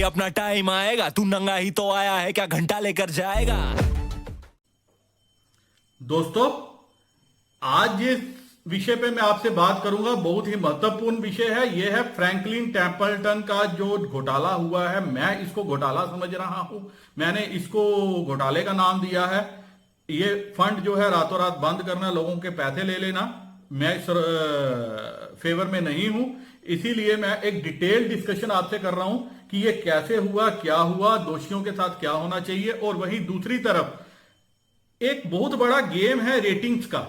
क्योंकि अपना टाइम आएगा, तू नंगा ही तो आया है, क्या घंटा लेकर जाएगा। दोस्तों, आज जिस विषय पे मैं आपसे बात करूंगा बहुत ही महत्वपूर्ण विषय है। यह है फ्रैंकलिन टेम्पल्टन का जो घोटाला हुआ है। मैं इसको घोटाला समझ रहा हूं। मैंने इसको घोटाले का नाम दिया है। ये फंड जो है रातों रात बंद करना, लोगों के पैसे ले लेना, मैं इस फेवर में नहीं हूं। इसीलिए मैं एक डिटेल डिस्कशन आपसे कर रहा हूं कि ये कैसे हुआ, क्या हुआ, दोषियों के साथ क्या होना चाहिए। और वहीं दूसरी तरफ एक बहुत बड़ा गेम है रेटिंग्स का।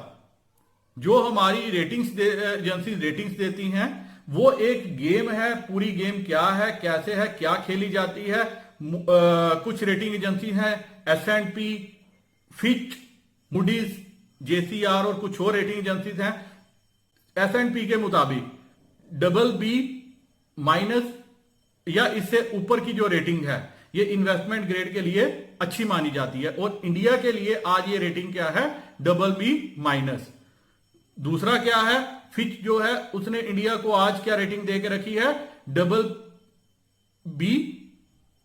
जो हमारी रेटिंग्स एजेंसी रेटिंग्स देती हैं, वो एक गेम है। पूरी गेम क्या है, कैसे है, क्या खेली जाती है। कुछ रेटिंग एजेंसी हैं, S&P, फिच, मूडीज, JCR और कुछ और रेटिंग एजेंसीज हैं। S&P के मुताबिक BB माइनस या इससे ऊपर की जो रेटिंग है, ये इन्वेस्टमेंट ग्रेड के लिए अच्छी मानी जाती है। और इंडिया के लिए आज ये रेटिंग क्या है, BB माइनस। दूसरा क्या है, फिच जो है उसने इंडिया को आज क्या रेटिंग दे के रखी है, BB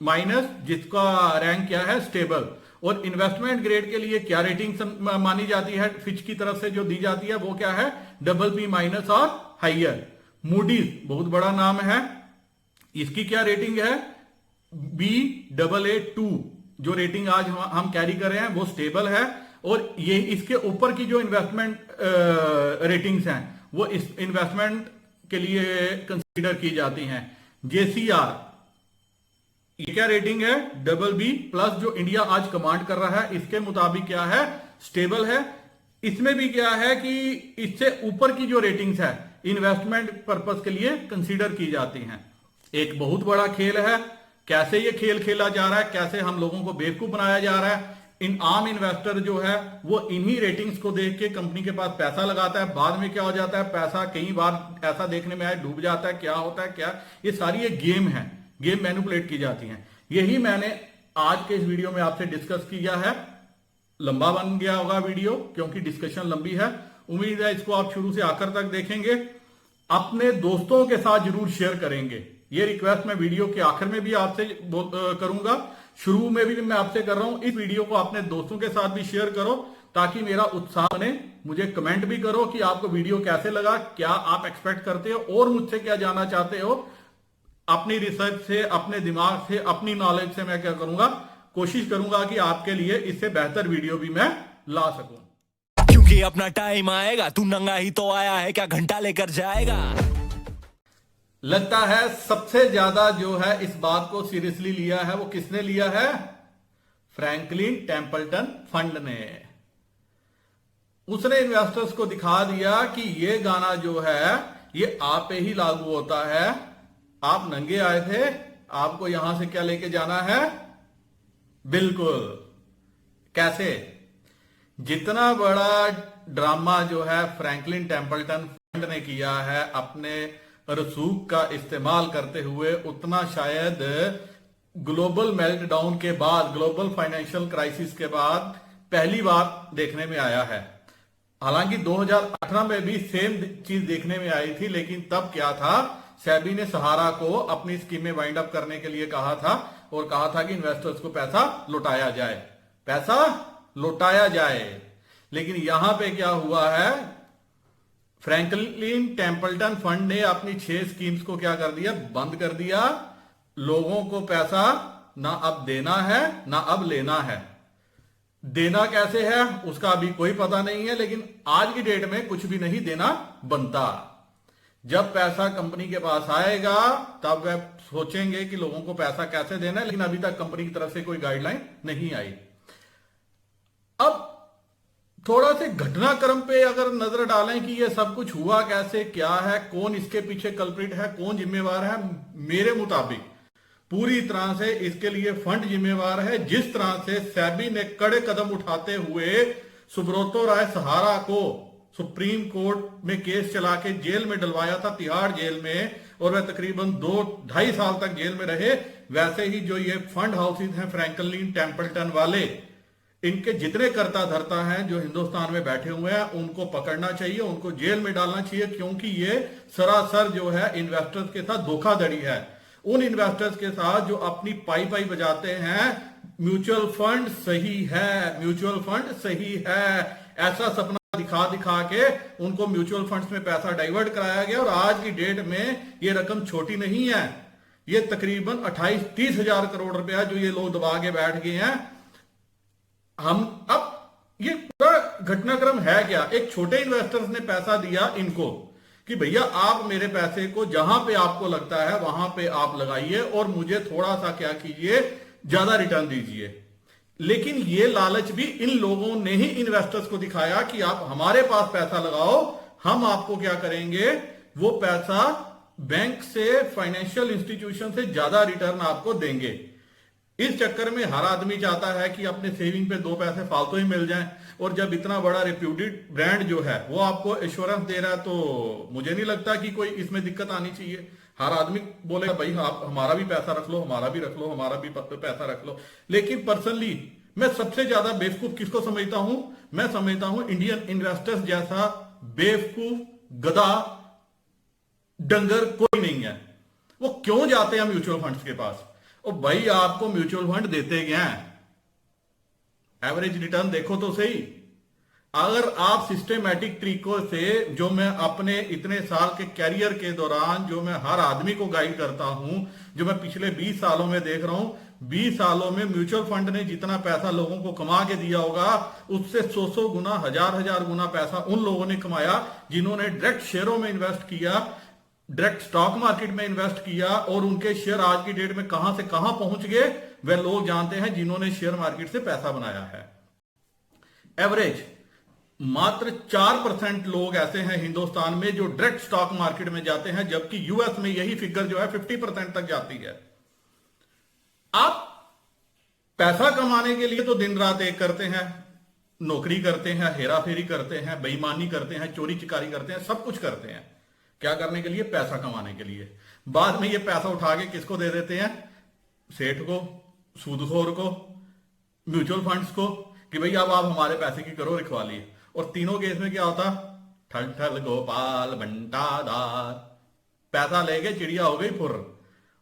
माइनस, जिसका रैंक क्या है, स्टेबल। और इन्वेस्टमेंट ग्रेड के लिए क्या रेटिंग मानी जाती है, फिच की तरफ से जो दी जाती है, वो क्या है, BB माइनस और हाइयर। मूडीज बहुत बड़ा नाम है, इसकी क्या रेटिंग है, Baa2। जो रेटिंग आज हम कैरी कर रहे हैं वो स्टेबल है। और ये इसके ऊपर की जो इन्वेस्टमेंट रेटिंग्स हैं, वो इस इन्वेस्टमेंट के लिए कंसीडर की जाती हैं। JCR, ये क्या रेटिंग है, BB प्लस, जो इंडिया आज कमांड कर रहा है, इसके मुताबिक क्या है, स्टेबल है। इसमें भी क्या है कि इससे ऊपर की जो रेटिंग्स है, इन्वेस्टमेंट पर्पस के लिए कंसीडर की जाती हैं। एक बहुत बड़ा खेल है। कैसे ये खेल खेला जा रहा है, कैसे हम लोगों को बेवकूफ बनाया जा रहा है। इन आम इन्वेस्टर जो है वो इन्हीं रेटिंग्स को देख के कंपनी के पास पैसा लगाता है। बाद में क्या हो जाता है, पैसा कई बार ऐसा देखने में आया डूब जाता है। क्या होता है, क्या ये सारी एक गेम है, गेम मैनिपुलेट की जाती है। यही मैंने आज के इस वीडियो में आपसे डिस्कस किया है। लंबा बन गया होगा वीडियो क्योंकि डिस्कशन लंबी है। उम्मीद है इसको आप शुरू से आखिर तक देखेंगे, अपने दोस्तों के साथ जरूर शेयर करेंगे। ये रिक्वेस्ट मैं वीडियो के आखिर में भी आपसे करूंगा, शुरू में भी मैं आपसे कर रहा हूं। इस वीडियो को अपने दोस्तों के साथ भी शेयर करो ताकि मेरा उत्साह बने। मुझे कमेंट भी करो कि आपको वीडियो कैसे लगा, क्या आप एक्सपेक्ट करते हो और मुझसे क्या जानना चाहते हो। अपनी रिसर्च से, अपने दिमाग से, अपनी नॉलेज से मैं क्या करूंगा, कोशिश करूंगा कि आपके लिए इससे बेहतर वीडियो भी मैं ला सकूं। क्योंकि अपना टाइम आएगा, तू नंगा ही तो आया है, क्या घंटा लेकर जाएगा। लगता है सबसे ज्यादा जो है इस बात को सीरियसली लिया है, वो किसने लिया है, फ्रैंकलिन टेम्पल्टन फंड ने। उसने इन्वेस्टर्स को दिखा दिया कि ये गाना जो है ये आप पे ही लागू होता है। आप नंगे आए थे, आपको यहां से क्या लेके जाना है, बिल्कुल। कैसे, जितना बड़ा ड्रामा जो है फ्रैंकलिन टेम्पल्टन फंड ने किया है अपने रसूख का इस्तेमाल करते हुए, उतना शायद ग्लोबल मेल्टडाउन के बाद, ग्लोबल फाइनेंशियल क्राइसिस के बाद पहली बार देखने में आया है। हालांकि 2018 में भी सेम चीज देखने में आई थी, लेकिन तब क्या था, सेबी ने सहारा को अपनी स्कीमें वाइंड अप करने के लिए कहा था और कहा था कि इन्वेस्टर्स को पैसा लौटाया जाए, पैसा लौटाया जाए। लेकिन यहां पे क्या हुआ है, फ्रैंकलिन टेम्पल्टन फंड ने अपनी 6 स्कीम्स को क्या कर दिया, बंद कर दिया। लोगों को पैसा ना अब देना है ना अब लेना है। देना कैसे है उसका अभी कोई पता नहीं है, लेकिन आज की डेट में कुछ भी नहीं देना बनता। जब पैसा कंपनी के पास आएगा तब वह सोचेंगे कि लोगों को पैसा कैसे देना है, लेकिन अभी तक कंपनी की तरफ से कोई गाइडलाइन नहीं आई। अब थोड़ा से घटनाक्रम पे अगर नजर डालें कि ये सब कुछ हुआ कैसे, क्या है, कौन इसके पीछे कल्प्रिट है, कौन जिम्मेवार है, मेरे मुताबिक पूरी तरह से इसके लिए फंड जिम्मेवार है। जिस तरह से सेबी ने कड़े कदम उठाते हुए सुब्रतो राय सहारा को सुप्रीम कोर्ट में केस चला के जेल में डलवाया था, तिहाड़ जेल में, और वह तकरीबन 2-2.5 साल तक जेल में रहे, वैसे ही जो ये फंड हाउसेज हैं फ्रैंकलिन टेम्पल्टन वाले, इनके जितने कर्ता धर्ता हैं जो हिंदुस्तान में बैठे हुए हैं, उनको पकड़ना चाहिए, उनको जेल में डालना चाहिए, क्योंकि ये सरासर जो है इन्वेस्टर्स के साथ धोखाधड़ी है। उन इन्वेस्टर्स के साथ जो अपनी पाई पाई बजाते हैं म्यूचुअल फंड सही है, म्यूचुअल फंड सही है, ऐसा सपना दिखा दिखा के उनको म्यूचुअल फंड्स में पैसा डाइवर्ट कराया गया। और आज की डेट में ये रकम छोटी नहीं है, ये तकरीबन 28-30 हजार करोड़ रुपया जो ये लोग दबा के बैठ गए हैं। हम अब ये पूरा घटनाक्रम है क्या, एक छोटे इन्वेस्टर्स ने पैसा दिया इनको कि भैया आप मेरे पैसे को जहां पे आपको लगता है वहां पे आप लगाइए और मुझे थोड़ा सा क्या कीजिए, ज्यादा रिटर्न दीजिए। लेकिन ये लालच भी इन लोगों ने ही इन्वेस्टर्स को दिखाया कि आप हमारे पास पैसा लगाओ, हम आपको क्या करेंगे, वो पैसा बैंक से, फाइनेंशियल इंस्टीट्यूशन से ज्यादा रिटर्न आपको देंगे। इस चक्कर में हर आदमी चाहता है कि अपने सेविंग पे 2 पैसे फालतू ही मिल जाएं। और जब इतना बड़ा रेप्यूटेड ब्रांड जो है वो आपको एश्योरेंस दे रहा है, तो मुझे नहीं लगता कि कोई इसमें दिक्कत आनी चाहिए। हर आदमी बोलेगा भाई आप हमारा भी पैसा रख लो, हमारा भी रख लो, हमारा भी पैसा रख लो। लेकिन पर्सनली मैं सबसे ज्यादा बेवकूफ किसको समझता हूं, मैं समझता हूं इंडियन इन्वेस्टर्स जैसा बेवकूफ, गधा, डंगर कोई नहीं है। वो क्यों जाते हैं म्यूचुअल फंड्स के पास? और भाई आपको म्यूचुअल फंड देते क्या है, एवरेज रिटर्न देखो तो सही। अगर आप सिस्टमेटिक तरीकों से, जो मैं अपने इतने साल के कैरियर के दौरान, जो मैं हर आदमी को गाइड करता हूं, जो मैं पिछले 20 सालों में देख रहा हूं, 20 सालों में म्यूचुअल फंड ने जितना पैसा लोगों को कमा के दिया होगा, उससे 100 गुना, 1000 गुना पैसा उन लोगों ने कमाया जिन्होंने डायरेक्ट शेयरों में इन्वेस्ट किया, डायरेक्ट स्टॉक मार्केट में इन्वेस्ट किया। और उनके शेयर आज की डेट में कहां से कहां पहुंच गए वे लोग जानते हैं, जिन्होंने शेयर मार्केट से पैसा बनाया है। एवरेज मात्र 4% लोग ऐसे हैं हिंदुस्तान में जो डायरेक्ट स्टॉक मार्केट में जाते हैं, जबकि यूएस में यही फिगर जो है 50% तक जाती है। आप पैसा कमाने के लिए तो दिन रात एक करते हैं, नौकरी करते हैं, हेरा फेरी करते हैं, बेईमानी करते हैं, चोरी चिकारी करते हैं, सब कुछ करते हैं। क्या करने के लिए? पैसा कमाने के लिए। बाद में ये पैसा उठा के किसको दे देते हैं? सेठ को, सूदखोर को, म्यूचुअल फंड्स को, कि भाई अब आप हमारे पैसे की करो रखवाली। और तीनों केस में क्या होता? ठल ठल गोपाल बंटादार, पैसा लेके चिड़िया हो गई फुर्र।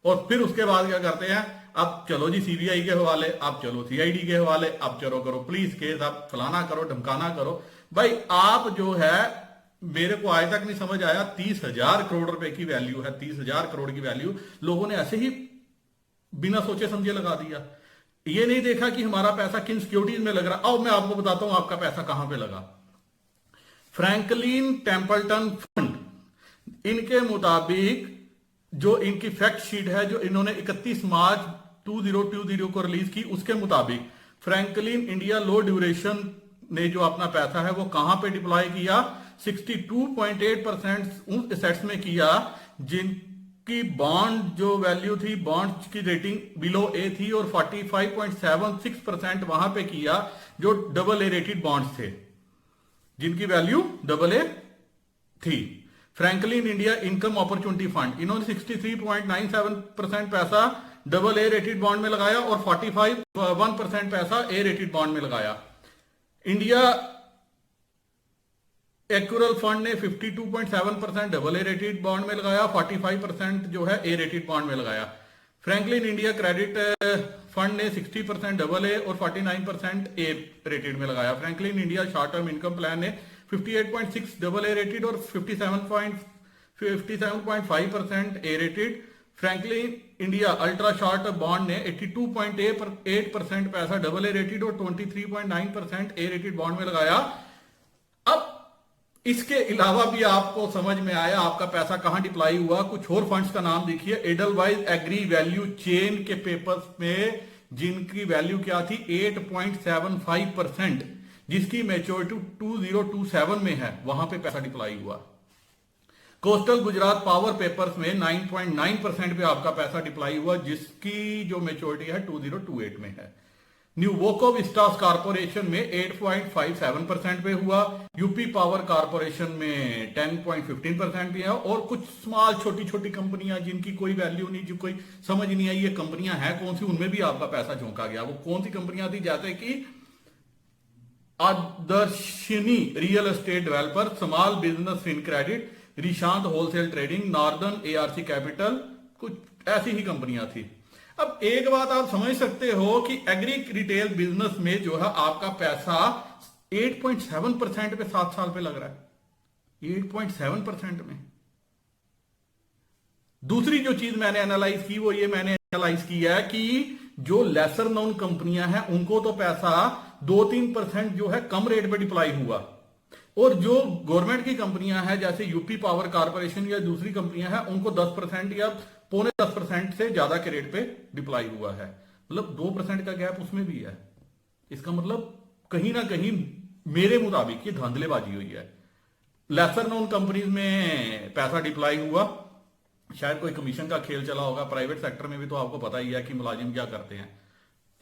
और फिर उसके बाद क्या करते हैं? अब चलो जी सीबीआई के हवाले, अब चलो सीआईडी के हवाले, अब चलो करो पुलिस केस, अब फलाना करो ढमकाना करो। भाई आप जो है, मेरे को आज तक नहीं समझ आया, 30,000 करोड़ रुपए की वैल्यू है, 30,000 करोड़ की वैल्यू लोगों ने ऐसे ही बिना सोचे समझे लगा दिया। ये नहीं देखा कि हमारा पैसा किन सिक्योरिटीज में लग रहा। अब मैं आपको बताता हूं आपका पैसा कहां पे लगा। फ्रैंकलिन टेम्पल्टन फंड, इनके मुताबिक जो इनकी फैक्ट शीट है जो इन्होंने 31 मार्च 2020 को रिलीज की, उसके मुताबिक फ्रैंकलिन इंडिया लो ड्यूरेशन ने जो अपना पैसा है वो कहां पे डिप्लॉय किया? 62.8% उन एसेट्स में किया जिनकी बॉन्ड जो वैल्यू थी, बॉन्ड की रेटिंग बिलो ए थी, और 45.76% वहां पे किया जो AA रेटेड बॉन्ड्स थे, जिनकी वैल्यू AA थी। Franklin India income opportunity fund, इन्होंने 63.97% पैसा AA रेटेड बॉन्ड में लगाया और 45.1% पैसा A रेटेड बॉन्ड में लगाया। इंडिया एक्यूरल फंड ने 52.7% AA रेटेड बॉन्ड में लगाया, 45% जो है A रेटेड बॉन्ड में लगाया। फ्रैंकलिन इंडिया क्रेडिट फंड ने 60% AA और 49% A रेटेड में लगाया। Franklin India short term income plan ने 58.6 AA रेटेड और 57.5% A rated. Franklin India ultra short bond ने 82.8% पैसा AA रेटेड और 23.9% A रेटेड बॉन्ड में लगाया। अब इसके अलावा भी आपको समझ में आया आपका पैसा कहां डिप्लॉय हुआ। कुछ और फंड्स का नाम देखिए। एडलवाइज एग्री वैल्यू चेन के पेपर्स में जिनकी वैल्यू क्या थी? 8.75%, जिसकी मैच्योरिटी 2027 में है, वहां पे पैसा डिप्लॉय हुआ। कोस्टल गुजरात पावर पेपर्स में 9.9% पे आपका पैसा डिप्लॉय हुआ, जिसकी जो मैच्योरिटी है 2028 में है। न्यू वोको विस्टास कारपोरेशन में 8.57% पे हुआ। यूपी पावर कारपोरेशन में 10.15% पे है। और कुछ स्मॉल छोटी छोटी कंपनियां जिनकी कोई वैल्यू नहीं, जो कोई समझ नहीं आई ये कंपनियां हैं कौन सी, उनमें भी आपका पैसा झोंका गया। वो कौन सी कंपनियां थी? जैसे कि Adarshini real estate developer, small business fin credit, Rishant wholesale trading, northern ARC capital, कुछ ऐसी ही कंपनियां थी। अब एक बात आप समझ सकते हो कि एग्री रिटेल बिजनेस में जो है आपका पैसा 8.7% पे 7 साल पे लग रहा है, 8.7% में। दूसरी जो चीज मैंने एनालाइज की वो ये मैंने एनालाइज किया है कि जो लेसर नोन कंपनियां हैं उनको तो पैसा 2-3% जो है कम रेट पे डिप्लॉय हुआ, और जो गवर्नमेंट की कंपनियां हैं जैसे यूपी पावर कारपोरेशन या दूसरी कंपनियां हैं उनको 10% या 0.25% से ज्यादा के रेट पे डिप्लॉय हुआ है। मतलब 2% का गैप उसमें भी है। इसका मतलब कहीं ना कहीं मेरे मुताबिक ये धांधलेबाजी हुई है। लेसर नोन कंपनीज में पैसा डिप्लॉय हुआ, शायद कोई कमीशन का खेल चला होगा। प्राइवेट सेक्टर में भी तो आपको पता ही है कि मुलाजिम क्या करते हैं,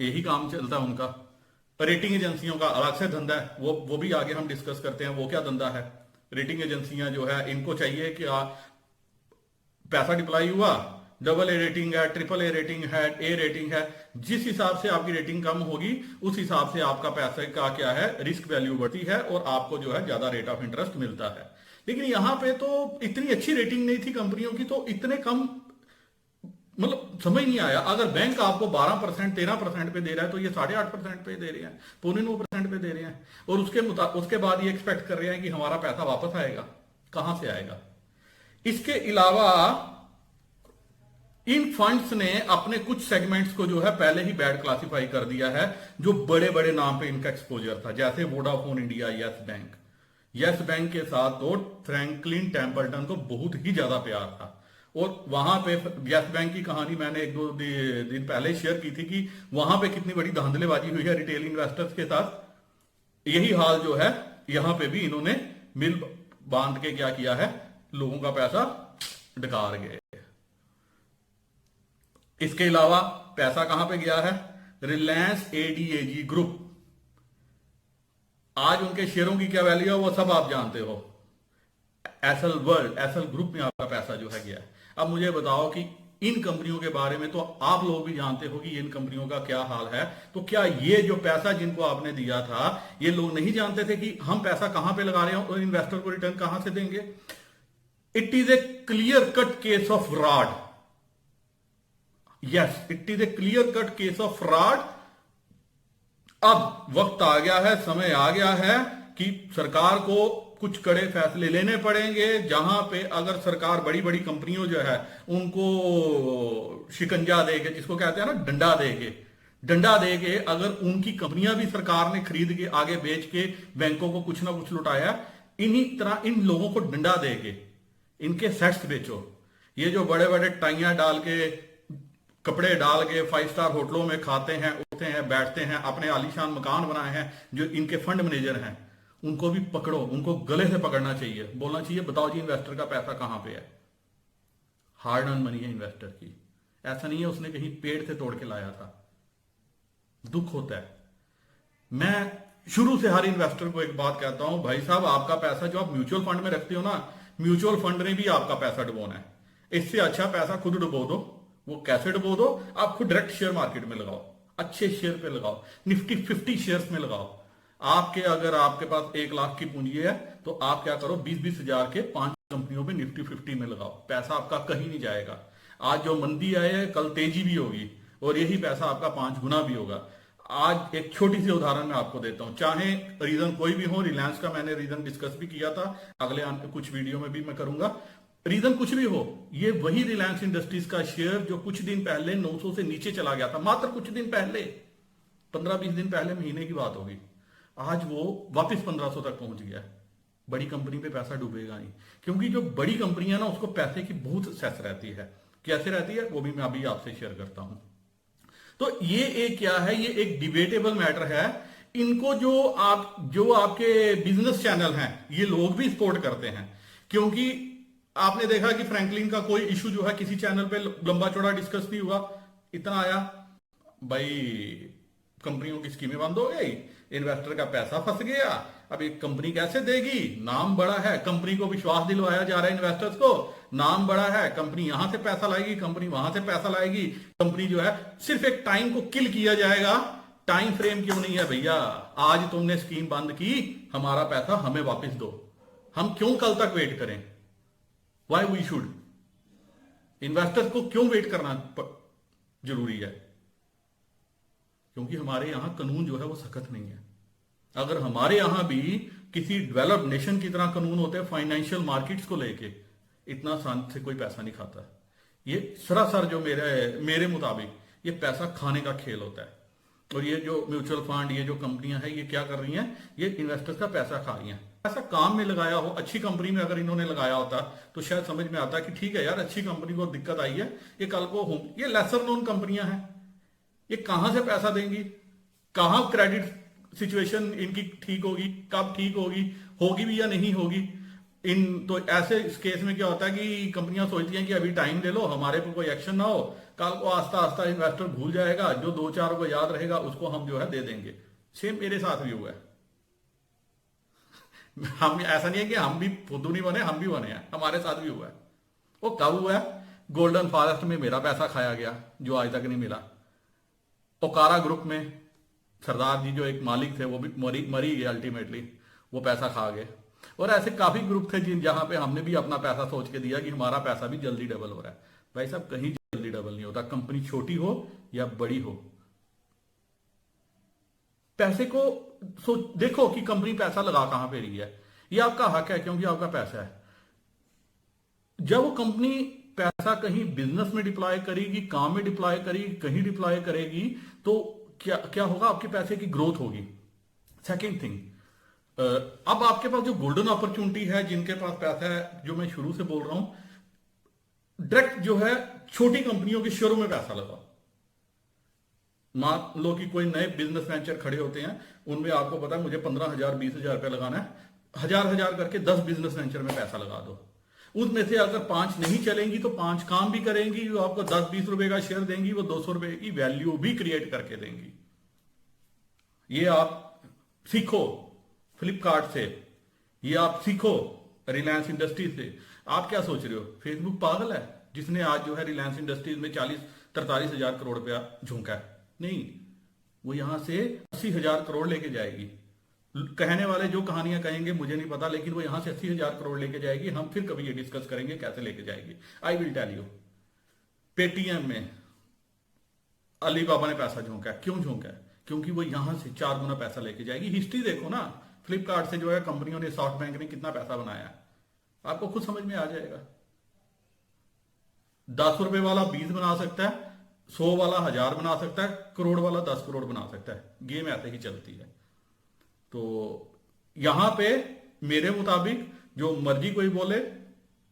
यही काम चलता है उनका। रेटिंग एजेंसियों का अलग से धंधा है, वो भी आगे हम डिस्कस करते हैं वो क्या धंधा है। रेटिंग एजेंसियां जो है इनको चाहिए कि पैसा डिप्लॉय हुआ, AA रेटिंग है, AAA रेटिंग है, A रेटिंग है, जिस हिसाब से आपकी रेटिंग कम होगी उस हिसाब से आपका पैसे का क्या है रिस्क वैल्यू बढ़ती है और आपको जो है ज्यादा रेट ऑफ इंटरेस्ट मिलता है। लेकिन यहां पे तो इतनी अच्छी रेटिंग नहीं थी कंपनियों की, तो इतने कम मतलब समझ नहीं आया। अगर बैंक आपको 12% 13% पे दे रहा है तो ये 8.5% पे दे रहे हैं, 9.25% पे दे रहे हैं, और उसके बाद ये एक्सपेक्ट कर रहे हैं कि हमारा पैसा वापस आएगा। कहां से आएगा? इसके अलावा इन फंड्स ने अपने कुछ सेगमेंट्स को जो है पहले ही बैड क्लासिफाई कर दिया है, जो बड़े बड़े नाम पे इनका एक्सपोजर था, जैसे वोडाफोन इंडिया, यस बैंक के साथ तो फ्रैंकलिन टेम्पल्टन को बहुत ही ज्यादा प्यार था। और वहां पे यस बैंक की कहानी मैंने 1-2 दिन पहले शेयर की थी कि वहां पे कितनी बड़ी धांधलेबाजी हुई है रिटेल इन्वेस्टर्स के साथ। यही हाल जो है यहां पे भी इन्होंने मिल बांध के क्या किया है, लोगों का पैसा डकार गए। इसके अलावा पैसा कहां पे गया है? रिलायंस एडीएजी ग्रुप, आज उनके शेयरों की क्या वैल्यू है वो सब आप जानते हो। एसएल ग्रुप में आपका पैसा जो है गया है। अब मुझे बताओ कि इन कंपनियों के बारे में तो आप लोग भी जानते हो कि इन कंपनियों का क्या हाल है, तो क्या ये जो पैसा जिनको आपने दिया था ये लोग नहीं जानते थे कि हम पैसा कहां पे लगा रहे हैं और इन्वेस्टर को रिटर्न कहां से देंगे? It is a clear cut case of fraud. Yes, it is a clear cut case of fraud. अब वक्त आ गया है, समय आ गया है कि सरकार को कुछ कड़े फैसले लेने पड़ेंगे, जहां पे अगर सरकार बड़ी बड़ी कंपनियों जो है उनको शिकंजा देके, जिसको कहते हैं ना डंडा देके अगर उनकी कंपनियां भी सरकार ने खरीद के आगे बेच के बैंकों को कुछ ना कुछ लुटाया, इन्हीं तरह इन लोगों को डंडा देके इनके सेट्स बेचो। ये जो बड़े बड़े टाइयां डाल के कपड़े डाल के 5 स्टार होटलों में खाते हैं, उठते हैं, बैठते हैं, अपने आलीशान मकान बनाए हैं, जो इनके फंड मैनेजर हैं, उनको भी पकड़ो, उनको गले से पकड़ना चाहिए, बोलना चाहिए बताओ जी इन्वेस्टर का पैसा कहां पे है। हार्ड अर्न मनी है इन्वेस्टर की, ऐसा नहीं है उसने कहीं पेड़ से तोड़ के लाया था। दुख होता है। मैं शुरू से हर इन्वेस्टर को एक बात कहता हूं, भाई साहब आपका पैसा जो आप म्यूचुअल फंड में रखते हो ना, म्यूचुअल फंड ने भी आपका पैसा डुबोना है। इससे अच्छा पैसा खुद डुबो दो। वो कैसे डुबो दो? आप खुद डायरेक्ट शेयर मार्केट में लगाओ, अच्छे शेयर पे लगाओ, निफ्टी 50 शेयर्स में लगाओ। अगर आपके पास 1 लाख की पूंजी है तो आप क्या करो, 20-20 हजार के 5 कंपनियों में निफ्टी 50 में लगाओ। पैसा आपका कहीं नहीं जाएगा। आज जो मंदी आई है कल तेजी भी होगी और यही पैसा आपका 5 गुना भी होगा। आज एक छोटी सी उदाहरण मैं आपको देता हूं, चाहे रीजन कोई भी हो। रिलायंस का मैंने रीजन डिस्कस भी किया था, अगले कुछ वीडियो में भी मैं करूंगा। रीजन कुछ भी हो, ये वही रिलायंस इंडस्ट्रीज का शेयर जो कुछ दिन पहले 900 से नीचे चला गया था, मात्र कुछ दिन पहले, 15-20 दिन पहले, महीने की बात होगी, आज वो वापस 1500 तक पहुंच गया है। बड़ी कंपनी पे पैसा डूबेगा नहीं, क्योंकि जो बड़ी कंपनियां ना उसको पैसे की बहुत सेस रहती है। कैसे रहती है वो भी मैं अभी आपसे शेयर करता हूं। तो ये एक क्या है, ये एक डिबेटेबल मैटर है। इनको जो आपके बिजनेस चैनल हैं ये लोग भी सपोर्ट करते हैं, क्योंकि आपने देखा कि फ्रैंकलिन का कोई इशू जो है किसी चैनल पे लंबा चौड़ा डिस्कस नहीं हुआ। इतना आया भाई कंपनियों की स्कीमें बंद हो गई, इन्वेस्टर का पैसा फंस गया, अब एक कंपनी कैसे देगी, नाम बड़ा है, कंपनी को विश्वास दिलवाया जा रहा है इन्वेस्टर्स को, नाम बड़ा है, कंपनी यहां से पैसा लाएगी, कंपनी वहां से पैसा लाएगी, कंपनी जो है सिर्फ एक टाइम को किल किया जाएगा। टाइम फ्रेम क्यों नहीं है भैया? आज तुमने स्कीम बंद की, हमारा पैसा हमें वापस दो। हम क्यों कल तक वेट करें? Why we should? इन्वेस्टर्स को क्यों वेट करना जरूरी है? क्योंकि हमारे यहां कानून जो है वो सख्त नहीं है। अगर हमारे यहां भी किसी डेवलप्ड नेशन की तरह कानून होते हैं फाइनेंशियल मार्केट्स को लेके, इतना आसान से कोई पैसा नहीं खाता। ये सरासर जो मेरे मुताबिक ये पैसा खाने का खेल होता है। और ये जो म्यूचुअल फंड, ये जो कंपनियां हैं, ये क्या कर रही हैं? ये इन्वेस्टर्स का पैसा खा रही हैं। ऐसा काम में लगाया हो, अच्छी कंपनी में अगर इन्होंने लगाया होता तो शायद समझ में आता कि ठीक है यार, अच्छी कंपनी को दिक्कत आई है, ये कल को ये लेसर नोन कंपनियां हैं, ये कहां से पैसा देंगी? कहां क्रेडिट सिचुएशन इनकी ठीक होगी? कब ठीक होगी भी या नहीं होगी? तो ऐसे इस केस में क्या होता है कि कंपनियां सोचती हैं कि अभी टाइम ले लो, हमारे पर कोई एक्शन ना हो, कल को आस्ता आस्ता इन्वेस्टर भूल जाएगा, जो दो चार को याद रहेगा उसको हम जो है दे देंगे। सेम मेरे साथ भी हुआ है। हम ऐसा नहीं है कि हम भी फुद्दू नहीं बने, हम भी बने हैं, हमारे साथ भी हुआ है। वो कब हुआ है? गोल्डन फॉरेस्ट में मेरा पैसा खाया गया जो आज तक नहीं मिला। ओकारा ग्रुप में सरदार जी जो एक मालिक थे वो भी मरी गए अल्टीमेटली, वो पैसा खा गए। और ऐसे काफी ग्रुप थे जहां पे हमने भी अपना पैसा सोच के दिया कि हमारा पैसा भी जल्दी डबल हो रहा है। भाई साहब, कहीं जल्दी डबल नहीं होता, कंपनी छोटी हो या बड़ी हो। पैसे को देखो कि कंपनी पैसा लगा कहां पे रही है, ये आपका हक है क्योंकि आपका पैसा है। जब वो कंपनी पैसा कहीं बिजनेस में डिप्लॉय करेगी, काम में डिप्लॉय करेगी, कहीं डिप्लॉय करेगी, तो क्या क्या होगा? आपके पैसे की ग्रोथ होगी। सेकेंड थिंग, अब आपके पास जो गोल्डन अपॉर्चुनिटी है, जिनके पास पैसा है, जो मैं शुरू से बोल रहा हूं, डायरेक्ट जो है छोटी कंपनियों के शेयरों में पैसा लगाओ। मान लो कि कोई नए बिजनेस वेंचर खड़े होते हैं, उनमें आपको पता है मुझे 15,000 20,000 रुपया लगाना है, हजार करके 10 बिजनेस वेंचर में पैसा लगा दो। उसमें से अगर 5 नहीं चलेंगी तो 5 काम भी करेंगी, जो आपको 10-20 रुपए का शेयर देंगी, वो 200 रुपए की वैल्यू भी क्रिएट करके देंगी। ये आप सीखो फ्लिपकार्ट से, ये आप सीखो रिलायंस इंडस्ट्रीज से। आप क्या सोच रहे हो फेसबुक पागल है जिसने आज जो है रिलायंस इंडस्ट्रीज में 40-43 हजार करोड़ रुपया झोंका है? नहीं, वो यहां से 80,000 करोड़ लेके जाएगी। कहने वाले जो कहानियां कहेंगे मुझे नहीं पता, लेकिन वो यहां से 80,000 करोड़ लेके जाएगी। हम फिर कभी ये डिस्कस करेंगे कैसे लेके जाएगी। I will tell you. Paytm में अलीबाबा ने पैसा झोंका है। क्यों झोंका है? क्योंकि वो यहां से 4 गुना पैसा लेके जाएगी। हिस्ट्री देखो ना, फ्लिपकार्ट से जो है कंपनियों ने, सॉफ्ट बैंक ने कितना पैसा बनाया है, आपको खुद समझ में आ जाएगा। 10 रुपए वाला 20 बना सकता है, 100 वाला 1000 बना सकता है, करोड़ वाला 10 करोड़ बना सकता है। गेम ऐसे ही चलती है। तो यहां पे मेरे मुताबिक जो मर्जी कोई बोले,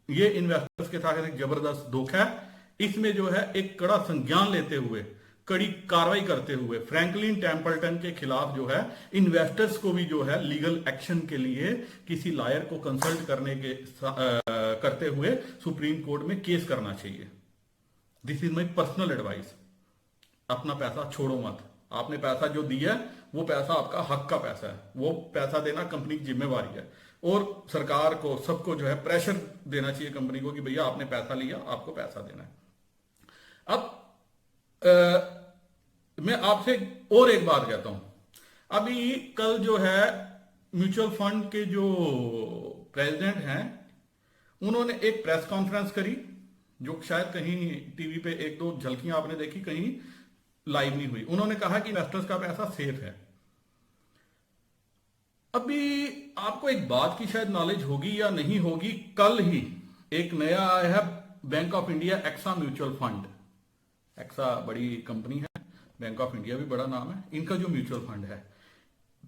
ये इन्वेस्टर्स के साथ एक जबरदस्त धोखा है। इसमें जो है एक कड़ा संज्ञान लेते हुए, कड़ी कार्रवाई करते हुए फ्रैंकलिन टेम्पल्टन के खिलाफ जो है इन्वेस्टर्स को भी जो है लीगल एक्शन के लिए किसी लॉयर को कंसल्ट करते हुए सुप्रीम कोर्ट में केस करना चाहिए। This is my personal advice. अपना पैसा छोड़ो मत। आपने पैसा जो दिया वो पैसा आपका हक का पैसा है, वो पैसा देना कंपनी की जिम्मेवारी है। और सरकार को, सबको जो है प्रेशर देना चाहिए कंपनी को कि भैया आपने पैसा लिया, आपको पैसा देना है। अब मैं आपसे और एक बात कहता हूं। अभी कल जो है म्यूचुअल फंड के जो प्रेसिडेंट हैं, उन्होंने एक प्रेस कॉन्फ्रेंस करी, जो शायद कहीं टीवी पे 1-2 झलकियां आपने देखी, कहीं लाइव नहीं हुई। उन्होंने कहा कि इन्वेस्टर्स का पैसा सेफ है। अभी आपको एक बात की शायद नॉलेज होगी या नहीं होगी, कल ही एक नया आया है Bank of India AXA mutual fund. AXA बड़ी कंपनी है, बैंक ऑफ इंडिया भी बड़ा नाम है। इनका जो म्यूचुअल फंड है,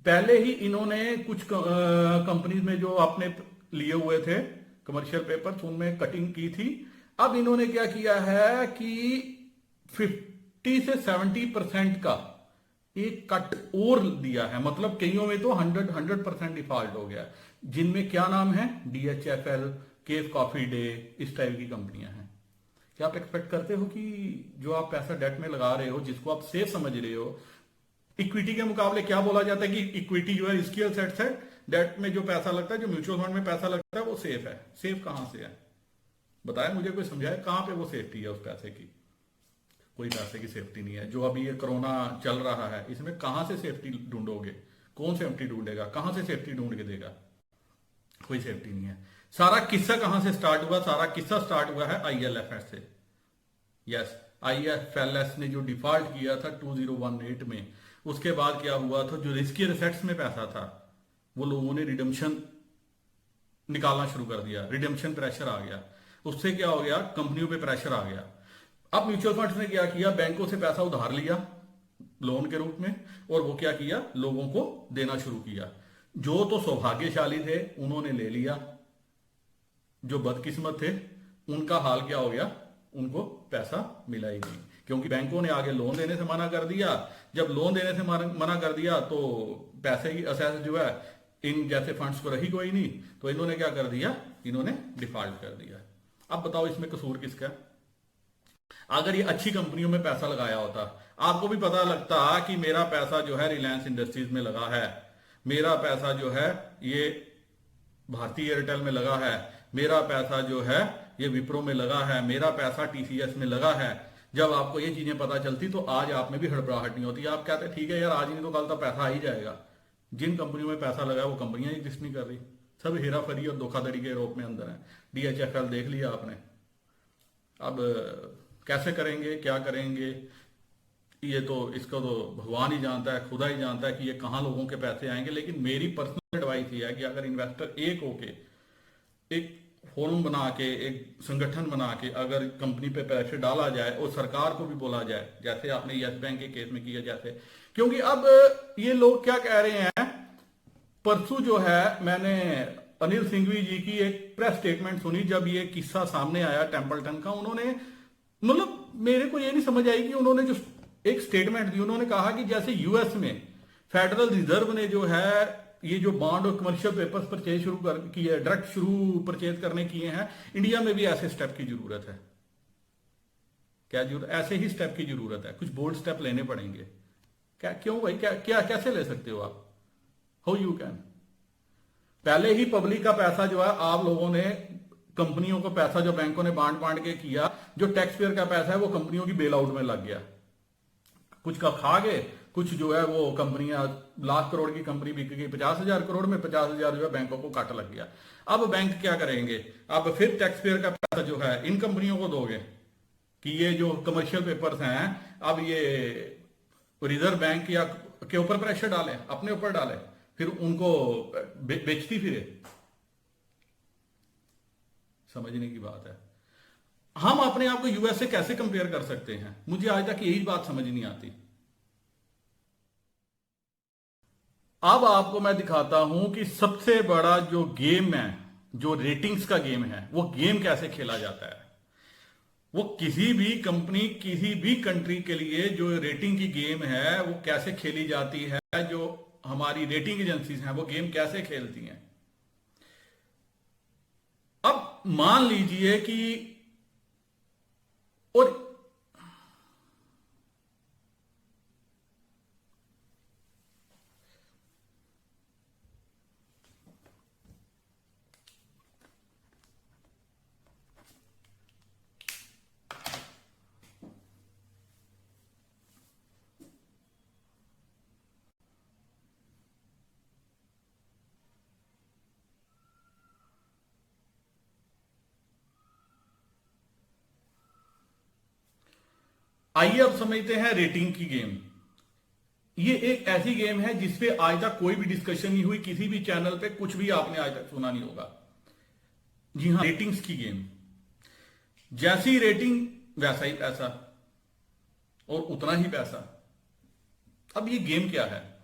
पहले ही इन्होंने कुछ कंपनीज में जो आपने लिए हुए थे कमर्शियल पेपर्स, उनमें कटिंग की थी। अब इन्होंने क्या किया है कि 50 से 70% का एक कट और दिया है। मतलब कईयों में तो 100% डिफॉल्ट हो गया, जिनमें क्या नाम है, DHFL, केफ कॉफी डे, इस टाइप की कंपनियां हैं। क्या आप एक्सपेक्ट करते हो कि जो आप पैसा डेट में लगा रहे हो, जिसको आप सेफ समझ रहे हो, इक्विटी के मुकाबले क्या बोला जाता है कि इक्विटी जो है रिस्की एसेट्स है, डेट में जो पैसा लगता है, जो म्यूचुअल फंड में पैसा लगता है, वो सेफ है। सेफ कहां से है बताया मुझे, कोई समझाए कहां पे वो सेफ्टी है उस पैसे की? कोई पैसे की सेफ्टी नहीं है। जो अभी ये कोरोना चल रहा है, इसमें कहां से सेफ्टी ढूंढोगे? कौन सेफ्टी ढूंढेगा? कहां से सेफ्टी ढूंढ के देगा? कोई सेफ्टी नहीं है। सारा किस्सा कहां से स्टार्ट हुआ? सारा किस्सा स्टार्ट हुआ है IL&FS से। यस, IFLS ने जो डिफॉल्ट किया था 2018 में, उसके बाद क्या हुआ था, जो रिस्की एसेट्स में पैसा था वो लोगों ने रिडम्पशन निकालना शुरू कर दिया, रिडम्पशन प्रेशर आ गया। उससे क्या हो गया, कंपनियों पे प्रेशर आ गया। अब म्यूचुअल फंड्स ने क्या किया, बैंकों से पैसा उधार लिया लोन के रूप में, और वो क्या किया, लोगों को देना शुरू किया। जो तो सौभाग्यशाली थे उन्होंने ले लिया, जो बदकिस्मत थे उनका हाल क्या हो गया, उनको पैसा मिला ही नहीं, क्योंकि बैंकों ने आगे लोन देने से मना कर दिया। जब लोन देने से मना कर दिया तो पैसे की असेस जो है इन जैसे फंड्स को रही कोई नहीं, तो इन्होंने क्या कर दिया, इन्होंने डिफॉल्ट कर दिया। अब बताओ इसमें कसूर किसका? अगर ये अच्छी कंपनियों में पैसा लगाया होता, आपको भी पता लगता कि मेरा पैसा जो है रिलायंस इंडस्ट्रीज में लगा है, मेरा पैसा जो है ये भारतीय एयरटेल में लगा है, मेरा पैसा जो है ये विप्रो में लगा है, मेरा पैसा TCS में लगा है। जब आपको ये चीजें पता चलती तो आज आप में भी हड़बड़ाहट नहीं होती, आप कहते ठीक है यार आज नहीं तो कल तो पैसा आ ही जाएगा। जिन कंपनियों में पैसा लगा है वो कंपनियां एग्जिस्ट नहीं कर रही, सब हेराफेरी और धोखाधड़ी के रूप में अंदर है। DHFL देख लिया आपने, अब कैसे करेंगे, क्या करेंगे, ये तो इसको तो भगवान ही जानता है, खुदा ही जानता है कि ये कहां लोगों के पैसे आएंगे। लेकिन मेरी पर्सनल एडवाइस ये है कि अगर इन्वेस्टर एक होके, एक फोरम बना के, एक संगठन बना के अगर कंपनी पे पैसे डाला जाए और सरकार को भी बोला जाए, जैसे आपने यस बैंक के केस में किया, जैसे, क्योंकि अब ये लोग क्या कह रहे हैं, परसों जो है मैंने अनिल सिंघवी जी की एक प्रेस स्टेटमेंट सुनी जब ये किस्सा सामने आया टेम्पल्टन का। उन्होंने, मतलब मेरे को ये नहीं समझ आई कि उन्होंने जो एक स्टेटमेंट दी, उन्होंने कहा कि जैसे यूएस में फेडरल रिजर्व ने जो है ये जो बॉन्ड और कमर्शियल पेपर्स परचेज शुरू कर किए, डायरेक्ट शुरू परचेज करने किए हैं, इंडिया में भी ऐसे स्टेप की जरूरत है। क्या जरूरत? ऐसे ही स्टेप की जरूरत है, कुछ बोल्ड स्टेप लेने पड़ेंगे। क्या, क्यों भाई, क्या कैसे ले सकते हो आप? How you can? पहले ही पब्लिक का पैसा जो है आप लोगों ने, कंपनियों को पैसा जो बैंकों ने बांट के किया, जो टैक्स पेयर का पैसा है वो कंपनियों की बेल आउट में लग गया, कुछ का खा गए, कुछ जो है वो कंपनियां, लाख करोड़ की कंपनी बिक गई 50,000 करोड़ में, 50,000 जो है बैंकों को काट लग गया। अब बैंक क्या करेंगे? अब फिर टैक्स पेयर का पैसा जो है इन कंपनियों को दोगे कि ये जो कमर्शियल पेपर्स हैं अब ये रिजर्व बैंक या के ऊपर प्रेशर डालें, अपने ऊपर डालें, फिर उनको बेचती फिरे। समझने की बात है। हम अपने आप को यूएस से कैसे कंपेयर कर सकते हैं? मुझे आज तक यही बात समझ नहीं आती। अब आपको मैं दिखाता हूं कि सबसे बड़ा जो गेम है, जो रेटिंग्स का गेम है, वो गेम कैसे खेला जाता है। वो किसी भी कंपनी, किसी भी कंट्री के लिए जो रेटिंग की गेम है वो कैसे खेली जाती है, जो हमारी रेटिंग एजेंसीज हैं वो गेम कैसे खेलती हैं। अब मान लीजिए कि, और आइए अब समझते हैं रेटिंग की गेम। ये एक ऐसी गेम है जिसपे आज तक कोई भी डिस्कशन नहीं हुई, किसी भी चैनल पे कुछ भी आपने आज तक सुना नहीं होगा। जी हां, रेटिंग्स की गेम। जैसी रेटिंग वैसा ही पैसा, और उतना ही पैसा। अब ये गेम क्या है?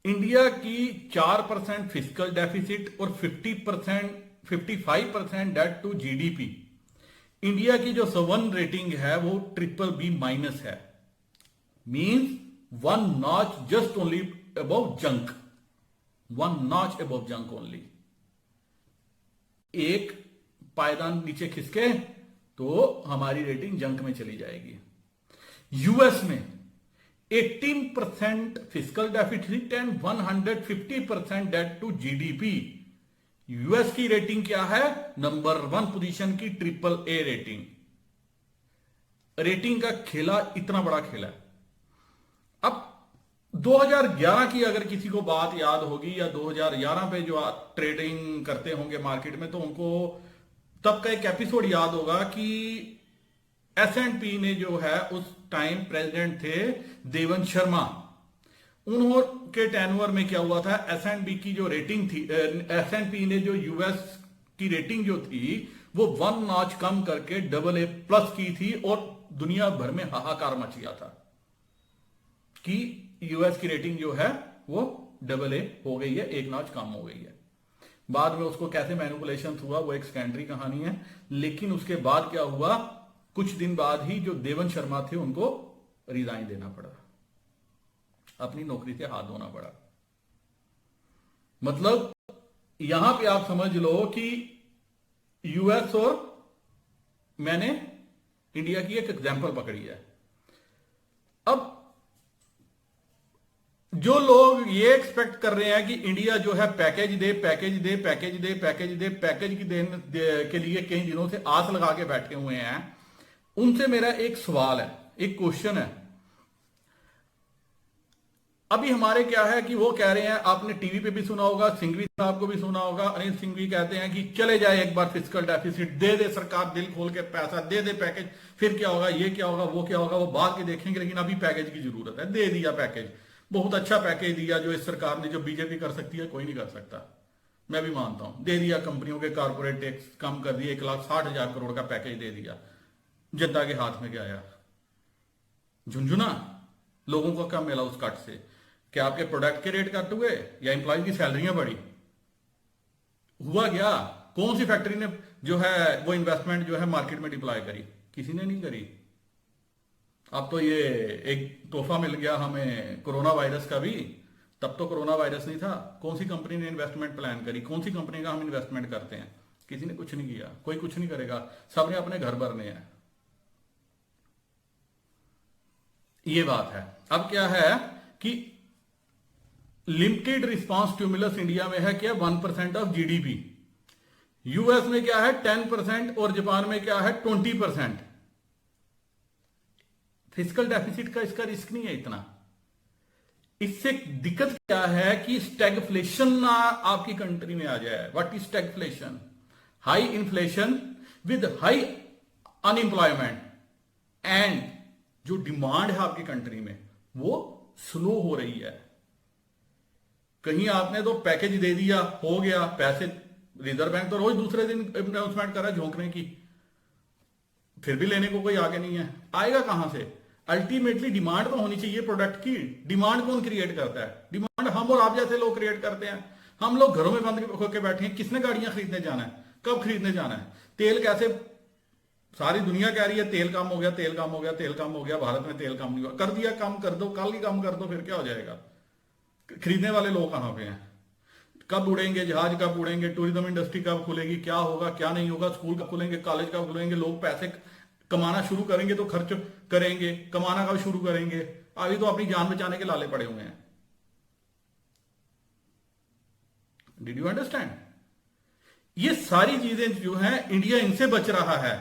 इंडिया की 4% फिजिकल डेफिसिट और 55% डेट टू जीडीपी। इंडिया की जो सवन रेटिंग है वो BBB- है, means 1 notch just only above junk, 1 notch above junk only. एक पायदान नीचे खिसके तो हमारी रेटिंग जंक में चली जाएगी। यूएस में 18% physical deficit and 150% debt to GDP. US की रेटिंग क्या है? नंबर 1 पोजीशन की AAA रेटिंग। रेटिंग का खेला इतना बड़ा खेला है। अब 2011 की अगर किसी को बात याद होगी, या 2011 पे जो ट्रेडिंग करते होंगे मार्केट में, तो उनको तब का एक एपिसोड याद होगा कि S&P ने जो है उस टाइम प्रेसिडेंट थे देवेंद्र शर्मा, उनके टेन्योर में क्या हुआ था, S&P की जो रेटिंग थी, S&P ने जो यूएस की रेटिंग जो थी वो 1 नॉच कम करके AA+ की थी और दुनिया भर में हाहाकार मच गया था कि यूएस की रेटिंग जो है वो AA हो गई है, 1 नॉच कम हो गई है। बाद में उसको कैसे मैनिपुलेशन हुआ वो एक सेकेंडरी कहानी है, लेकिन उसके बाद क्या हुआ, कुछ दिन बाद ही जो देवेंद्र शर्मा थे उनको रिजाइन देना पड़ा, अपनी नौकरी से हाथ धोना पड़ा। मतलब यहां पे आप समझ लो कि यूएस और मैंने इंडिया की एक एग्जांपल पकड़ी है। अब जो लोग ये एक्सपेक्ट कर रहे हैं कि इंडिया जो है पैकेज दे पैकेज दे पैकेज दे पैकेज दे पैकेज की देने के लिए कई दिनों से आस लगा के बैठे हुए हैं, उनसे मेरा एक सवाल है, एक क्वेश्चन है। अभी हमारे क्या है कि वो कह रहे हैं, आपने टीवी पे भी सुना होगा, सिंघवी साहब को भी सुना होगा, अनिल सिंघवी कहते हैं कि चले जाए एक बार फिस्कल डेफिसिट, दे दे सरकार दिल खोल के पैसा, दे दे पैकेज, फिर क्या होगा, ये क्या होगा, वो क्या होगा, वो बाद के देखेंगे, लेकिन अभी पैकेज की जरूरत है। दे दिया पैकेज, बहुत अच्छा पैकेज दिया, जो इस सरकार ने, जो बीजेपी कर सकती है कोई नहीं कर सकता, मैं भी मानता हूं। दे दिया, कंपनियों के कारपोरेट टैक्स कम कर दिए, 1,60,000 करोड़ का पैकेज दे दिया, जनता के हाथ में क्या आया, झुंझुना। लोगों को क्या मिला उस कट से? क्या आपके प्रोडक्ट के रेट कट हुए या एम्प्लॉय की सैलरियां बढ़ी? हुआ क्या? कौन सी फैक्ट्री ने जो है वो इन्वेस्टमेंट जो है मार्केट में डिप्लॉय करी? किसी ने नहीं करी। अब तो ये एक तोहफा मिल गया हमें कोरोना वायरस का भी, तब तो कोरोना वायरस नहीं था। कौन सी कंपनी ने इन्वेस्टमेंट प्लान करी? कौन सी कंपनी का हम इन्वेस्टमेंट करते हैं? किसी ने कुछ नहीं किया, कोई कुछ नहीं करेगा, सबने अपने घर भरने हैं। ये बात है। अब क्या है कि लिमिटेड रिस्पांस स्टिमुलस इंडिया में है क्या, 1% ऑफ जीडीपी। यूएस में क्या है 10% और जापान में क्या है 20%। फिजिकल डेफिसिट का इसका रिस्क नहीं है इतना। इससे दिक्कत क्या है कि स्टैगफ्लेशन ना आपकी कंट्री में आ जाए। What is stagflation? High inflation with high unemployment, and जो डिमांड है आपकी कंट्री में वो स्लो हो रही है। कहीं आपने तो पैकेज दे दिया, हो गया, पैसे रिजर्व बैंक तो रोज दूसरे दिन अनाउंसमेंट कर रहा है झोंकने की, फिर भी लेने को कोई आगे नहीं है। आएगा कहां से? अल्टीमेटली डिमांड तो होनी चाहिए प्रोडक्ट की। डिमांड कौन क्रिएट करता है? डिमांड हम और आप जैसे लोग क्रिएट करते हैं। हम लोग घरों में बंद होकर बैठे हैं, किसने गाड़ियां खरीदने जाना है, कब खरीदने जाना है? तेल कैसे, सारी दुनिया कह रही है तेल कम हो गया, तेल कम हो गया, तेल कम हो गया, भारत में तेल कम नहीं हुआ। कर दिया, कम कर दो, कल ही कम कर दो, फिर क्या हो जाएगा? खरीदने वाले लोग कहां पे हैं? कब उड़ेंगे जहाज, कब उड़ेंगे, टूरिज्म इंडस्ट्री कब खुलेगी, क्या होगा क्या नहीं होगा, स्कूल कब खुलेंगे, कॉलेज कब खुलेंगे, लोग पैसे कमाना शुरू करेंगे तो खर्च करेंगे, कमाना कब शुरू करेंगे? अभी तो अपनी जान बचाने के लाले पड़े हुए हैं। Did you understand? ये सारी चीजें जो हैं इंडिया इनसे बच रहा है।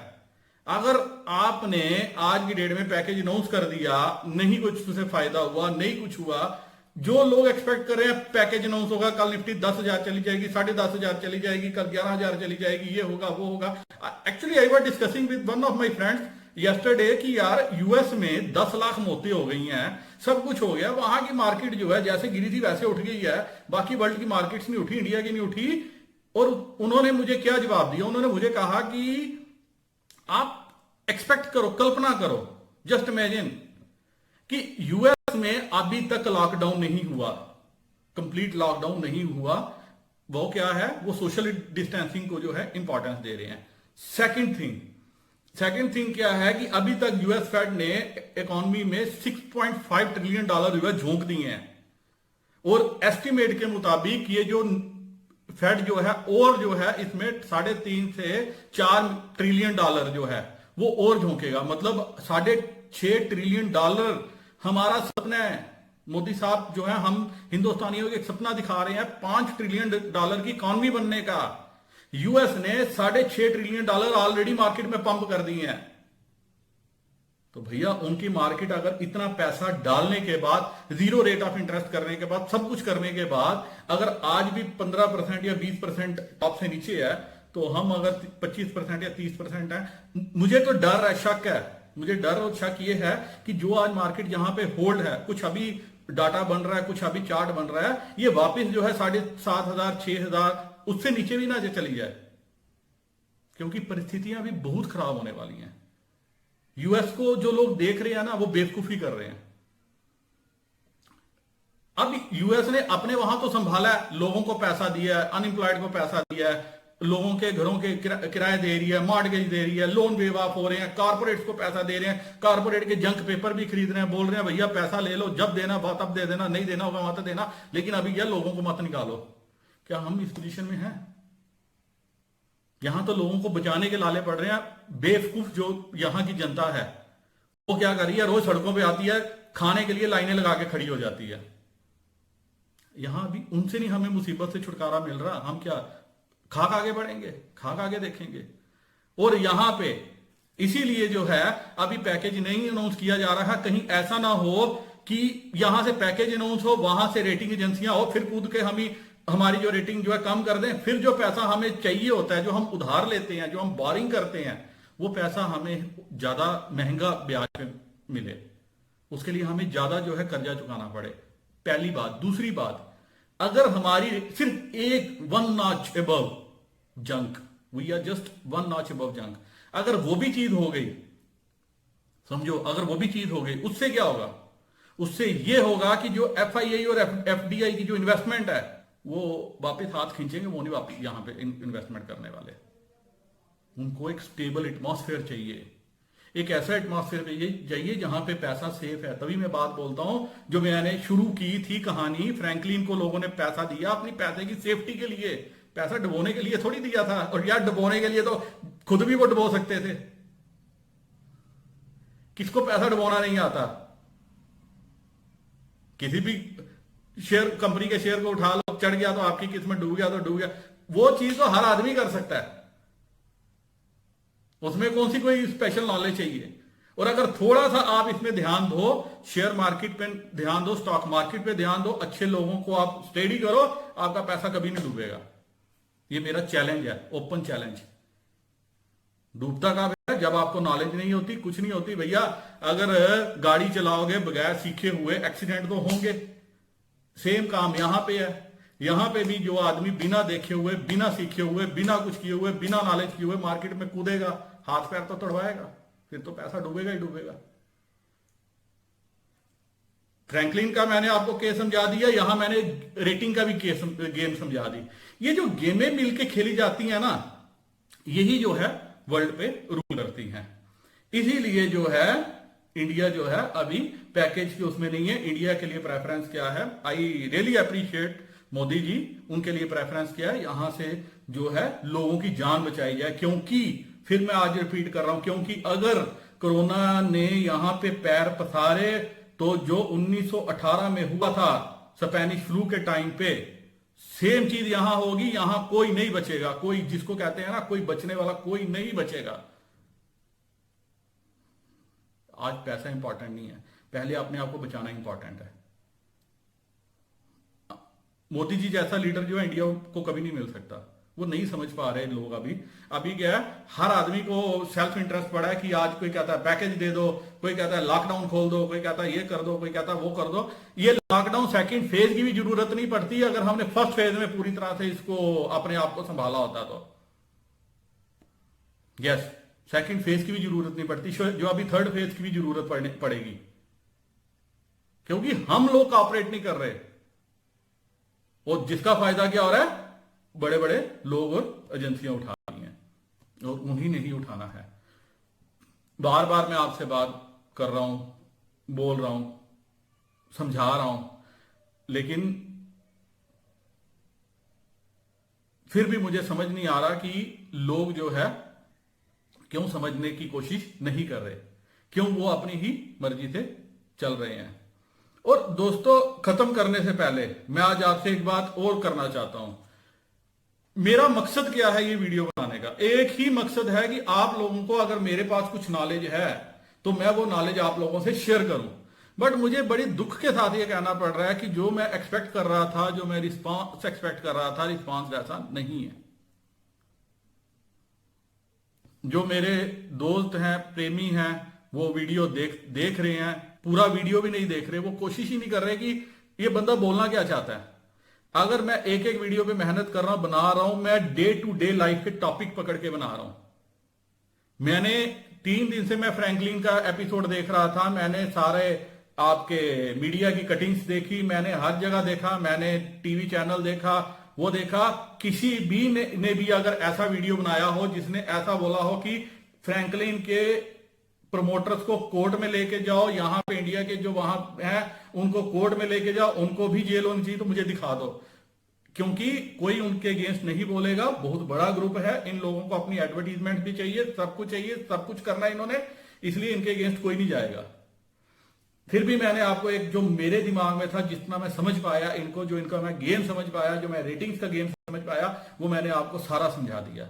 अगर आपने आज की डेट में पैकेज अनाउंस कर दिया, नहीं कुछ तुझे फायदा हुआ, नहीं कुछ हुआ, जो लोग एक्सपेक्ट कर रहे हैं पैकेज अनाउंस होगा, कल निफ्टी 10,000 चली जाएगी, 10,500 चली जाएगी, कल 11,000 चली जाएगी, ये होगा वो होगा। Actually I was discussing with one of my friends yesterday कि यार यूएस में 10 लाख मौतें हो गई हैं, सब कुछ हो गया, वहां की मार्केट जो है जैसे गिरी थी वैसे उठ गई है, बाकी वर्ल्ड की मार्केट्स नहीं उठी, इंडिया की नहीं उठी। और उन्होंने मुझे क्या जवाब दिया? उन्होंने मुझे कहा कि आप एक्सपेक्ट करो, कल्पना करो, जस्ट इमेजिन कि यूएस में अभी तक लॉकडाउन नहीं हुआ, कंप्लीट लॉकडाउन नहीं हुआ। वो क्या है, वो सोशल डिस्टेंसिंग को जो है इंपॉर्टेंस दे रहे हैं। सेकंड थिंग क्या है कि अभी तक यूएस फेड ने इकोनॉमी में $6.5 ट्रिलियन जो है झोंक दिए हैं, और एस्टिमेट के मुताबिक ये जो फेड जो है और जो है इसमें 3.5 से 4 ट्रिलियन जो है वो और झोंकेगा। मतलब $6.5 ट्रिलियन हमारा सपना है। मोदी साहब जो है, हम हिंदुस्तानियों को एक सपना दिखा रहे हैं $5 ट्रिलियन की इकॉनमी बनने का। यूएस ने $6.5 ट्रिलियन ऑलरेडी मार्केट में पंप कर दिए हैं। तो भैया उनकी मार्केट अगर इतना पैसा डालने के बाद, जीरो रेट ऑफ इंटरेस्ट करने के बाद, सब कुछ करने के बाद, अगर आज भी 15% या 20% टॉप से नीचे है, तो हम अगर 25% या 30% है, मुझे तो डर है, शक है मुझे डर और शक ये है कि जो आज मार्केट यहां पे होल्ड है, कुछ अभी डाटा बन रहा है, कुछ अभी चार्ट बन रहा है, ये वापस जो है 7,500 6,000 उससे नीचे भी ना चली जाए, क्योंकि परिस्थितियां भी बहुत खराब होने वाली हैं। यूएस को जो लोग देख रहे हैं ना, वो बेवकूफी कर रहे हैं। अब यूएस ने अपने वहां तो संभाला है, लोगों को पैसा दिया है, अनएम्प्लॉयड को पैसा दिया है, लोगों के घरों के किराए दे रही है, मॉर्गेज दे रही है, लोन वेव ऑफ हो रहे हैं, कारपोरेट्स को पैसा दे रहे हैं, कारपोरेट के जंक पेपर भी खरीद रहे हैं, बोल रहे हैं भैया पैसा ले लो, जब देना बात अब दे देना, नहीं देना होगा मत देना, लेकिन अभी यह लोगों को मत निकालो। क्या हम इस पोजीशन में हैं? यहां तो लोगों को बचाने के लाले पड़ रहे हैं। बेवकूफ जो यहां की जनता है वो क्या कर रही है, रोज सड़कों पर आती है, खाने के लिए लाइनें लगा के खड़ी हो जाती है। यहां भी उनसे नहीं हमें मुसीबत से छुटकारा मिल रहा, हम क्या खाक आगे बढ़ेंगे, खाक आगे देखेंगे। और यहां पे इसीलिए जो है अभी पैकेज नहीं अनाउंस किया जा रहा है, कहीं ऐसा ना हो कि यहां से पैकेज अनाउंस हो, वहां से रेटिंग एजेंसियां हो, फिर कूद के हमारी जो रेटिंग जो है कम कर दें, फिर जो पैसा हमें चाहिए होता है, जो हम उधार लेते हैं, जो हम बोरिंग करते हैं, वो पैसा हमें ज्यादा महंगा ब्याज पे मिले, उसके लिए हमें ज्यादा जो है कर्जा चुकाना पड़े। पहली बात। दूसरी बात, अगर हमारी सिर्फ one notch above junk, we are just one notch above junk, अगर वो भी चीज हो गई, समझो अगर वो भी चीज हो गई, उससे क्या होगा? उससे ये होगा कि जो एफआईआई और एफडीआई की जो इन्वेस्टमेंट है वो वापस हाथ खींचेंगे, वो नहीं वापस यहां पे इन्वेस्टमेंट करने वाले। उनको एक स्टेबल एटमॉस्फेयर चाहिए, एक ऐसा एटमॉस्फेयर चाहिए जहां पे पैसा सेफ है। तभी मैं बात बोलता हूं, जो मैंने शुरू की थी कहानी, फ्रैंकलिन को लोगों ने पैसा दिया अपनी पैसे की सेफ्टी के लिए, पैसा डुबोने के लिए थोड़ी दिया था। और यार डुबोने के लिए तो खुद भी वो डुबो सकते थे, किसको पैसा डुबोना नहीं आता? किसी भी शेयर कंपनी के शेयर को उठा लो, चढ़ गया तो आपकी किस्मत, डूब गया तो डूब गया। वो चीज तो हर आदमी कर सकता है, उसमें कौन सी कोई स्पेशल नॉलेज चाहिए। और अगर थोड़ा सा आप इसमें ध्यान दो, शेयर मार्केट पे ध्यान दो, स्टॉक मार्केट पे ध्यान दो, अच्छे लोगों को आप स्टडी करो, आपका पैसा कभी नहीं डूबेगा। ये मेरा चैलेंज है, ओपन चैलेंज। डूबता कब है? जब आपको नॉलेज नहीं होती, कुछ नहीं होती भैया। अगर गाड़ी चलाओगे बगैर सीखे हुए, एक्सीडेंट तो होंगे। सेम काम यहां पे है। यहां पे भी जो आदमी बिना देखे हुए, बिना सीखे हुए, बिना कुछ किए हुए, बिना नॉलेज किए हुए मार्केट में कूदेगा, हाथ पैर तो तड़वाएगा, फिर तो पैसा डूबेगा ही डूबेगा। फ्रैंकलिन का मैंने आपको केस समझा दिया, यहां मैंने रेटिंग का भी गेम समझा दी। ये जो गेमें मिलके खेली जाती हैं ना, यही जो है वर्ल्ड पे रूल करती हैं। इसीलिए जो है इंडिया जो है अभी पैकेज के उसमें नहीं है। इंडिया के लिए प्रेफरेंस क्या है? I really appreciate Modi ji, उनके लिए प्रेफरेंस क्या है? यहां से जो है लोगों की जान बचाई जाए। क्योंकि फिर मैं आज रिपीट कर रहा हूं, क्योंकि अगर कोरोना ने यहां पे पैर पसारे तो जो 1918 में हुआ था स्पेनिश फ्लू के टाइम पे, सेम चीज यहां होगी। यहां कोई नहीं बचेगा, कोई जिसको कहते हैं ना, कोई बचने वाला कोई नहीं बचेगा। आज पैसा इंपॉर्टेंट नहीं है, पहले अपने आप को बचाना इंपॉर्टेंट है। मोदी जी जैसा लीडर जो है इंडिया को कभी नहीं मिल सकता। वो नहीं समझ पा रहे लोग। अभी क्या है, हर आदमी को सेल्फ इंटरेस्ट पड़ा है कि आज कोई कहता है पैकेज दे दो, कोई कहता है लॉकडाउन खोल दो, कोई कहता है ये कर दो, कोई कहता है वो कर दो। ये लॉकडाउन सेकंड फेज की भी जरूरत नहीं पड़ती अगर हमने फर्स्ट फेज में पूरी तरह से इसको अपने आप को संभाला होता तो। यस, सेकंड फेज की भी जरूरत नहीं पड़ती, जो अभी थर्ड फेज की भी जरूरत पड़ेगी, क्योंकि हम लोग कॉपरेट नहीं कर रहे। और जिसका फायदा क्या हो रहा है? बड़े बड़े लोग और एजेंसियां उठा रही हैं, और उन्हीं ने ही उठाना है। बार बार मैं आपसे बात कर रहा हूं, बोल रहा हूं, समझा रहा हूं, लेकिन फिर भी मुझे समझ नहीं आ रहा कि लोग जो है क्यों समझने की कोशिश नहीं कर रहे, क्यों वो अपनी ही मर्जी से चल रहे हैं। और दोस्तों, खत्म करने से पहले मैं आज आपसे एक बात और करना चाहता हूं। मेरा मकसद क्या है ये वीडियो बनाने का? एक ही मकसद है कि आप लोगों को, अगर मेरे पास कुछ नॉलेज है तो मैं वो नॉलेज आप लोगों से शेयर करूं। बट मुझे बड़ी दुख के साथ ये कहना पड़ रहा है कि जो मैं एक्सपेक्ट कर रहा था, जो मैं रिस्पॉन्स एक्सपेक्ट कर रहा था, रिस्पॉन्स ऐसा नहीं है। जो मेरे दोस्त हैं, प्रेमी हैं, वो वीडियो देख रहे हैं, पूरा वीडियो भी नहीं देख रहे, वो कोशिश ही नहीं कर रहे कि ये बंदा बोलना क्या चाहता है। अगर मैं एक एक वीडियो पे मेहनत कर रहा हूं, बना रहा हूं, मैं डे टू डे लाइफ के टॉपिक पकड़ के बना रहा हूं। मैंने 3 दिन से मैं फ्रैंकलिन का एपिसोड देख रहा था, मैंने सारे आपके मीडिया की कटिंग्स देखी, मैंने हर जगह देखा, मैंने टीवी चैनल देखा, वो देखा, किसी भी ने भी अगर ऐसा वीडियो बनाया हो जिसने ऐसा बोला हो कि फ्रैंकलिन के प्रमोटर्स को कोर्ट में लेके जाओ, यहां पे इंडिया के जो वहां है उनको कोर्ट में लेके जाओ, उनको भी जेल होनी चाहिए, तो मुझे दिखा दो, क्योंकि कोई उनके अगेंस्ट नहीं बोलेगा। बहुत बड़ा ग्रुप है, इन लोगों को अपनी एडवर्टीजमेंट भी चाहिए, सब कुछ चाहिए, सब कुछ करना है इन्होंने, इसलिए इनके अगेंस्ट कोई नहीं जाएगा। फिर भी मैंने आपको एक जो मेरे दिमाग में था, जितना मैं समझ पाया इनको, जो इनका मैं गेम समझ पाया, जो मैं रेटिंग्स का गेम समझ पाया, वो मैंने आपको सारा समझा दिया।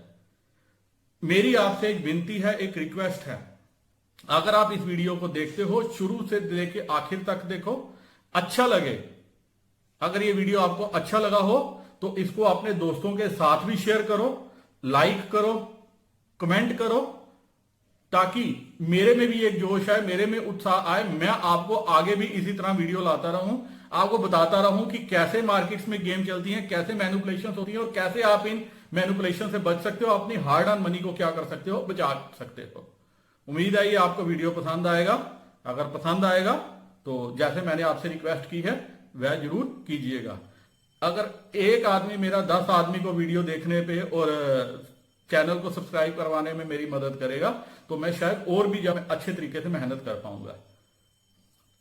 मेरी आपसे एक विनती है, एक रिक्वेस्ट है, अगर आप इस वीडियो को देखते हो, शुरू से लेके आखिर तक देखो, अच्छा लगे, अगर ये वीडियो आपको अच्छा लगा हो तो इसको अपने दोस्तों के साथ भी शेयर करो, लाइक करो, कमेंट करो, ताकि मेरे में भी एक जोश आए, मेरे में उत्साह आए, मैं आपको आगे भी इसी तरह वीडियो लाता रहूं, आपको बताता रहूं कि कैसे मार्केट्स में गेम चलती हैं, कैसे मैनिपुलेशन होती है और कैसे आप इन मैनिपुलेशन से बच सकते हो, अपनी हार्ड अर्न मनी को क्या कर सकते हो, बचा सकते हो। उम्मीद है ये आपको वीडियो पसंद आएगा। अगर पसंद आएगा तो जैसे मैंने आपसे रिक्वेस्ट की है वह जरूर कीजिएगा। अगर एक आदमी मेरा 10 आदमी को वीडियो देखने पे और चैनल को सब्सक्राइब करवाने में मेरी मदद करेगा तो मैं शायद और भी जब अच्छे तरीके से मेहनत कर पाऊंगा।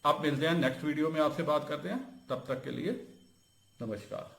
आप मिलते हैं नेक्स्ट वीडियो में, आपसे बात करते हैं, तब तक के लिए नमस्कार।